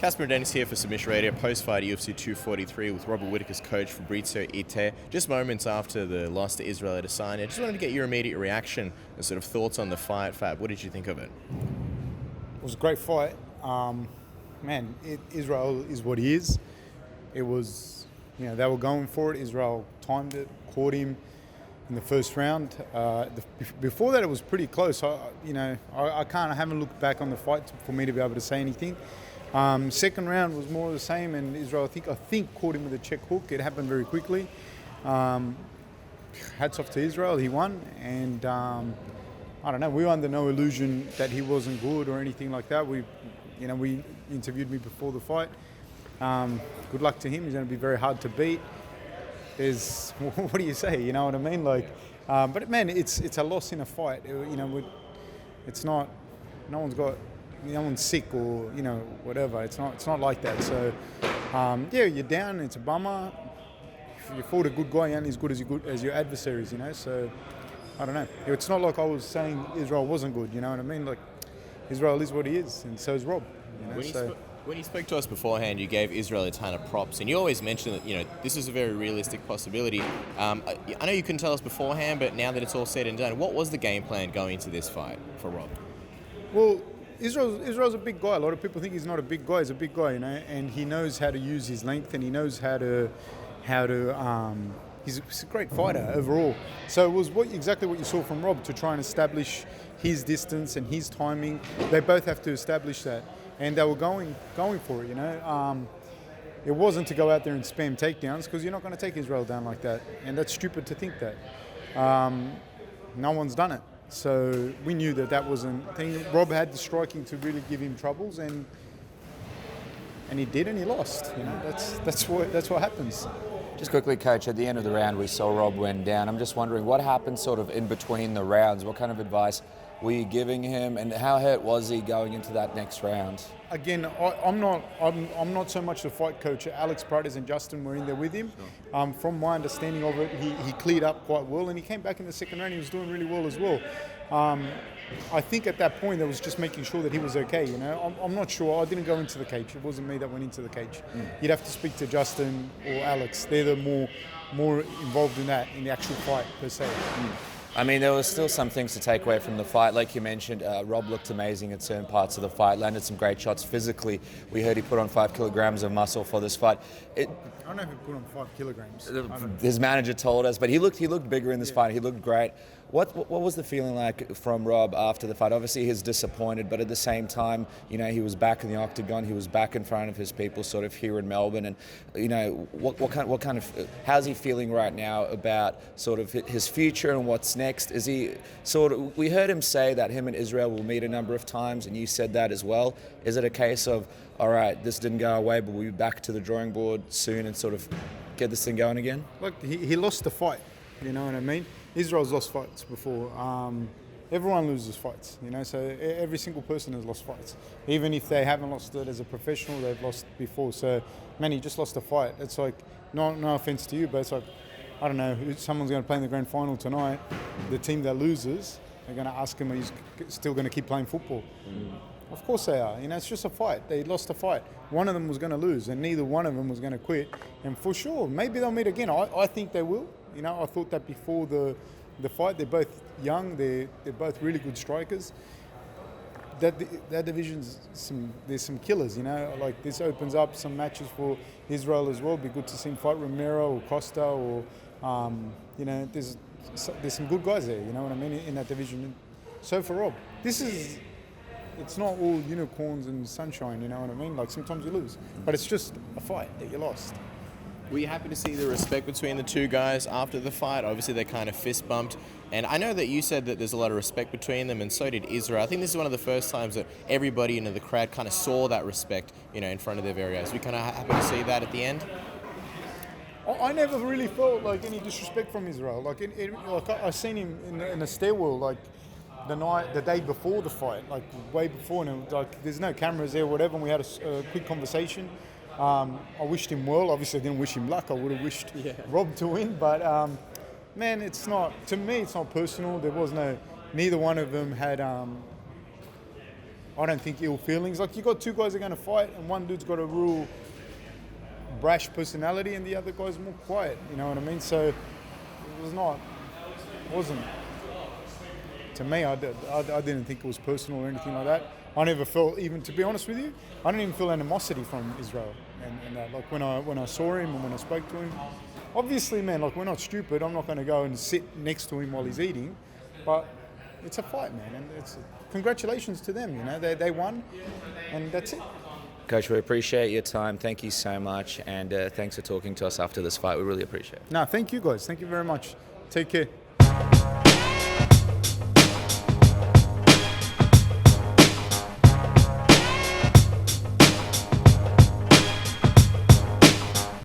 Casper Dennis here for Submission Radio, post-fight UFC 243 with Robert Whittaker's coach Fabrizio Ite. Just moments after the loss to Israel Adesanya, just wanted to get your immediate reaction and sort of thoughts on the fight. Fab, what did you think of it? It was a great fight. Israel is what he is. It was, they were going for it. Israel timed it, caught him in the first round. Before that, it was pretty close. I haven't looked back on the fight for me to be able to say anything. Second round was more of the same, and Israel, I think caught him with a check hook. It happened very quickly. Hats off to Israel, he won, and I don't know. We were under no illusion that he wasn't good or anything like that. We interviewed me before the fight. Good luck to him. He's going to be very hard to beat. What do you say? You know what I mean? But man, it's a loss in a fight. It's not. No one's sick or whatever. It's not like that. So you're down. It's a bummer. If you fought a good guy, you're only as good as your adversaries. So I don't know. It's not like I was saying Israel wasn't good. You know what I mean? Like Israel is what he is, and so is Rob. When you spoke to us beforehand, you gave Israel a ton of props, and you always mentioned that this is a very realistic possibility. I know you couldn't tell us beforehand, but now that it's all said and done, what was the game plan going into this fight for Rob? Well, Israel's a big guy. A lot of people think he's not a big guy. He's a big guy, and he knows how to use his length, and he knows how to. He's a great fighter overall. So it was exactly what you saw from Rob, to try and establish his distance and his timing. They both have to establish that, and they were going for it. It wasn't to go out there and spam takedowns, because you're not going to take Israel down like that, and that's stupid to think that. No one's done it. So we knew that wasn't a thing. Rob had the striking to really give him troubles, and he did, and he lost. That's what happens. Just quickly, Coach, at the end of the round, we saw Rob went down. I'm just wondering what happened sort of in between the rounds. What kind of advice were you giving him, and how hurt was he going into that next round? Again, I'm not so much the fight coach. Alex Prates and Justin were in there with him. Sure. From my understanding of it, he cleared up quite well, and he came back in the second round. He was doing really well as well. I think at that point, it was just making sure that he was okay. I'm not sure. I didn't go into the cage. It wasn't me that went into the cage. You'd have to speak to Justin or Alex. They're the more involved in that, in the actual fight per se. I mean, there was still some things to take away from the fight. Like you mentioned, Rob looked amazing at certain parts of the fight, landed some great shots physically. We heard he put on 5 kilograms of muscle for this fight. I don't know if he put on 5 kilograms. His manager told us, but he looked bigger in this fight. He looked great. What was the feeling like from Rob after the fight? Obviously, he's disappointed, but at the same time, he was back in the octagon. He was back in front of his people, sort of here in Melbourne. And what kind of how's he feeling right now about sort of his future and what's next? Is he we heard him say that him and Israel will meet a number of times, and you said that as well. Is it a case of, all right, this didn't go our way, but we'll be back to the drawing board soon and sort of get this thing going again? Look, he lost the fight. You know what I mean? Israel's lost fights before. Everyone loses fights, so every single person has lost fights. Even if they haven't lost it as a professional, they've lost before. So, man, he just lost a fight. It's like, no offense to you, but it's like, I don't know, someone's going to play in the grand final tonight. The team that loses, they're going to ask him, are you still going to keep playing football? Of course they are. It's just a fight. They lost a fight. One of them was going to lose, and neither one of them was going to quit. And for sure, maybe they'll meet again. I think they will. I thought that before the fight. They're both young. They're both really good strikers. That division's there's some killers. Like this opens up some matches for Israel as well. It'd be good to see him fight Romero or Costa or there's some good guys there. You know what I mean, in that division. So for Rob, it's not all unicorns and sunshine. You know what I mean? Like sometimes you lose, but it's just a fight that you lost. Were you happy to see the respect between the two guys after the fight? Obviously, they kind of fist bumped. And I know that you said that there's a lot of respect between them, and so did Israel. I think this is one of the first times that everybody in the crowd kind of saw that respect, in front of their very eyes. We kind of happy to see that at the end? I never really felt like any disrespect from Israel. Like I seen him in the stairwell, like the day before the fight, like way before, and it was like there's no cameras there or whatever, and we had a quick conversation. I wished him well. Obviously, I didn't wish him luck. I would have wished Rob to win. But, man, to me, it's not personal. There was neither one of them had I don't think ill feelings. Like, you got two guys that are going to fight, and one dude's got a real brash personality, and the other guy's more quiet. You know what I mean? So it wasn't. To me, I didn't think it was personal or anything like that. I never felt, even to be honest with you, I didn't even feel animosity from Israel. And that, like when I saw him and when I spoke to him, obviously, man, like, we're not stupid. I'm not going to go and sit next to him while he's eating, but it's a fight, man, and congratulations to them. You know, they won, and that's it. Coach, we appreciate your time. Thank you so much, and thanks for talking to us after this fight. We really appreciate it. No, thank you guys. Thank you very much. Take care.